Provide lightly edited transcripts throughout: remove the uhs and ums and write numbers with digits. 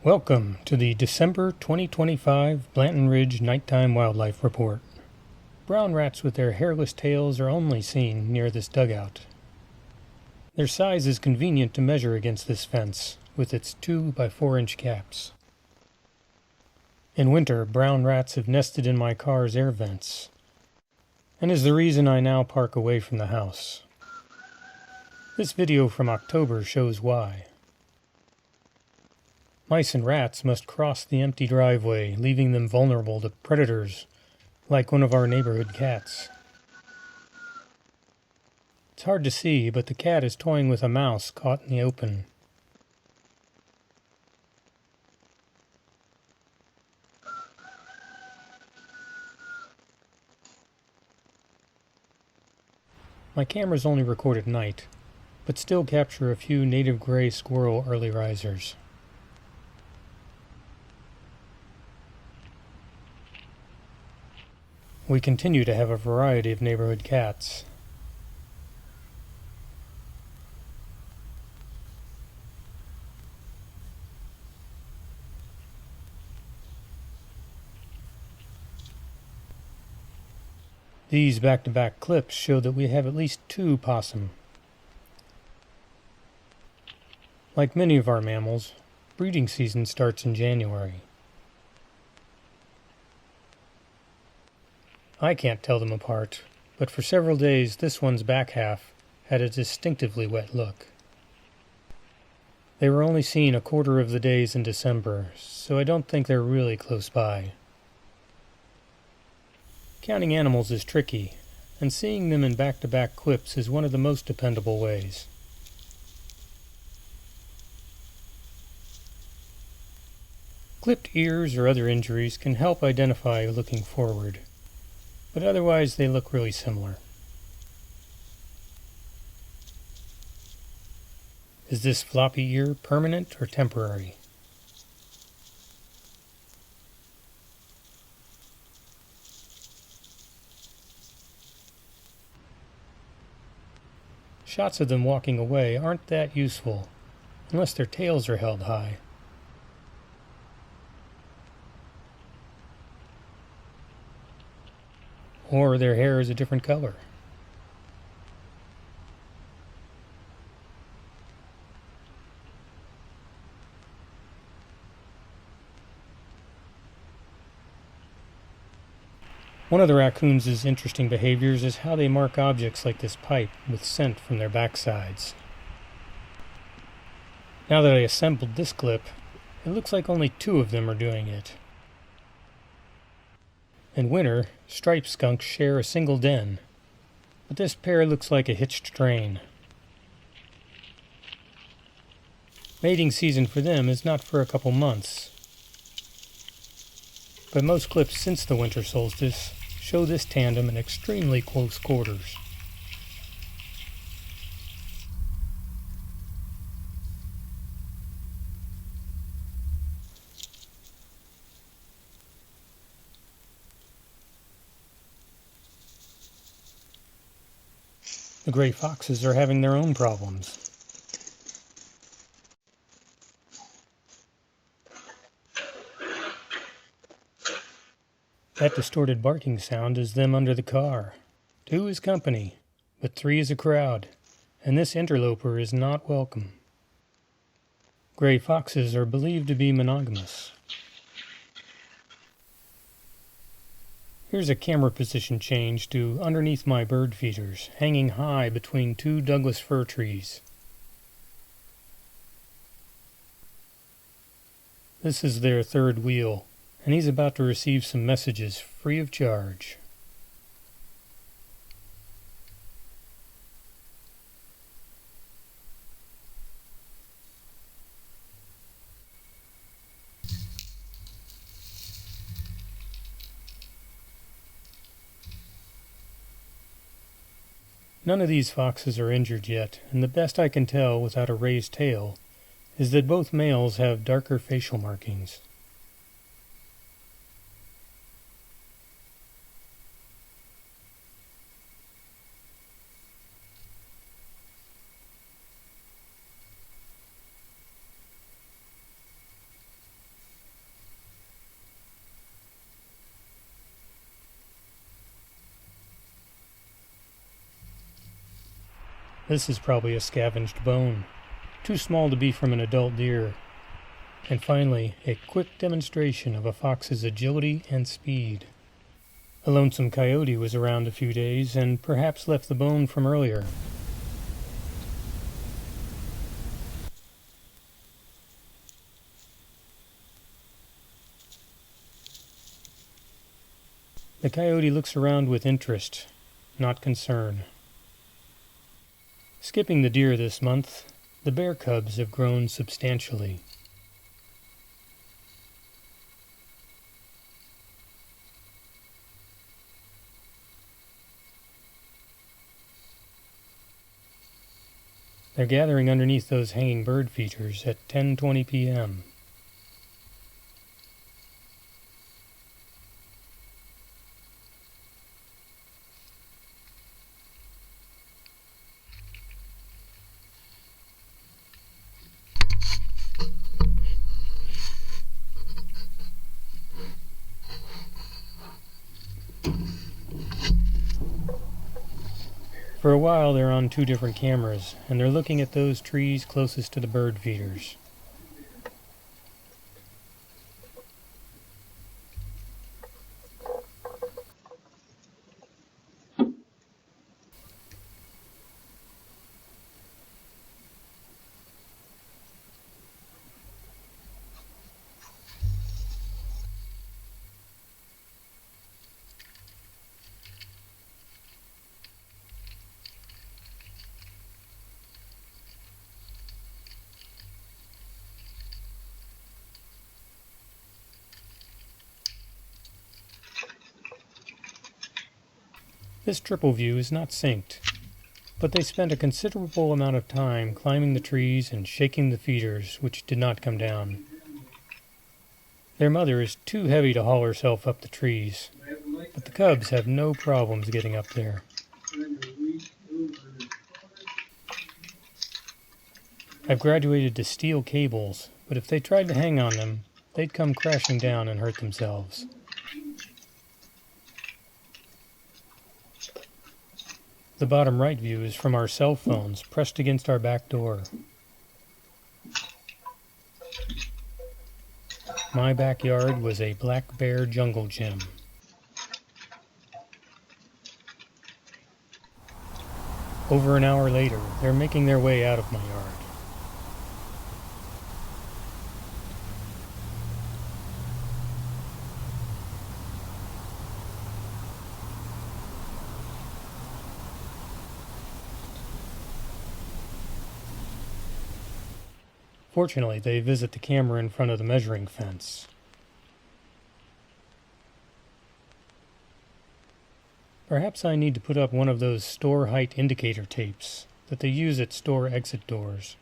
Welcome to the December 2025 Blanton Ridge Nighttime Wildlife Report. Brown rats with their hairless tails are only seen near this dugout. Their size is convenient to measure against this fence, with its 2 by 4 inch caps. In winter, brown rats have nested in my car's air vents, and is the reason I now park away from the house. This video from October shows why. Mice and rats must cross the empty driveway, leaving them vulnerable to predators, like one of our neighborhood cats. It's hard to see, but the cat is toying with a mouse caught in the open. My cameras only record at night, but still capture a few native gray squirrel early risers. We continue to have a variety of neighborhood cats. These back-to-back clips show that we have at least 2 opossum. Like many of our mammals, breeding season starts in January. I can't tell them apart, but for several days this one's back half had a distinctively wet look. They were only seen a quarter of the days in December, so I don't think they're really close by. Counting animals is tricky, and seeing them in back-to-back clips is one of the most dependable ways. Clipped ears or other injuries can help identify looking forward, but otherwise they look really similar. Is this floppy ear permanent or temporary? Shots of them walking away aren't that useful, unless their tails are held high. Or their hair is a different color. One of the raccoons' interesting behaviors is how they mark objects like this pipe with scent from their backsides. Now that I assembled this clip, it looks like only 2 of them are doing it. In winter, striped skunks share a single den, but this pair looks like a hitched train. Mating season for them is not for a couple months, but most clips since the winter solstice show this tandem in extremely close quarters. The gray foxes are having their own problems. That distorted barking sound is them under the car. 2 is company, but 3 is a crowd, and this interloper is not welcome. Gray foxes are believed to be monogamous. Here's a camera position change to underneath my bird feeders, hanging high between 2 Douglas fir trees. This is their 3rd wheel, and he's about to receive some messages free of charge. None of these foxes are injured yet, and the best I can tell without a raised tail is that both males have darker facial markings. This is probably a scavenged bone, too small to be from an adult deer. And finally, a quick demonstration of a fox's agility and speed. A lonesome coyote was around a few days and perhaps left the bone from earlier. The coyote looks around with interest, not concern. Skipping the deer this month, the bear cubs have grown substantially. They're gathering underneath those hanging bird feeders at 10:20 p.m. For a while they're on two different cameras, and they're looking at those trees closest to the bird feeders. This triple view is not synced, but they spent a considerable amount of time climbing the trees and shaking the feeders, which did not come down. Their mother is too heavy to haul herself up the trees, but the cubs have no problems getting up there. I've graduated to steel cables, but if they tried to hang on them, they'd come crashing down and hurt themselves. The bottom right view is from our cell phones pressed against our back door. My backyard was a black bear jungle gym. Over an hour later, they're making their way out of my yard. Fortunately, they visit the camera in front of the measuring fence. Perhaps I need to put up one of those store height indicator tapes that they use at store exit doors.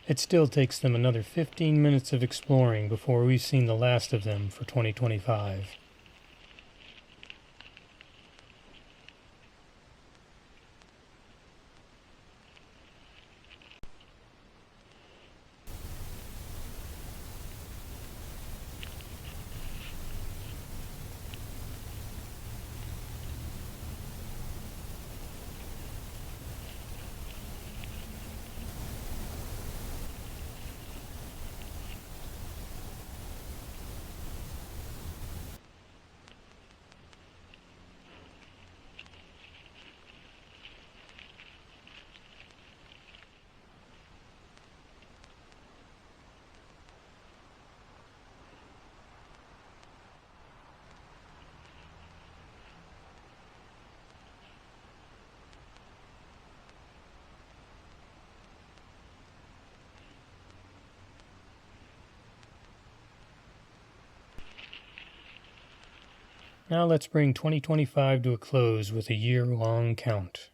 It still takes them another 15 minutes of exploring before we've seen the last of them for 2025. Now let's bring 2025 to a close with a year-long count.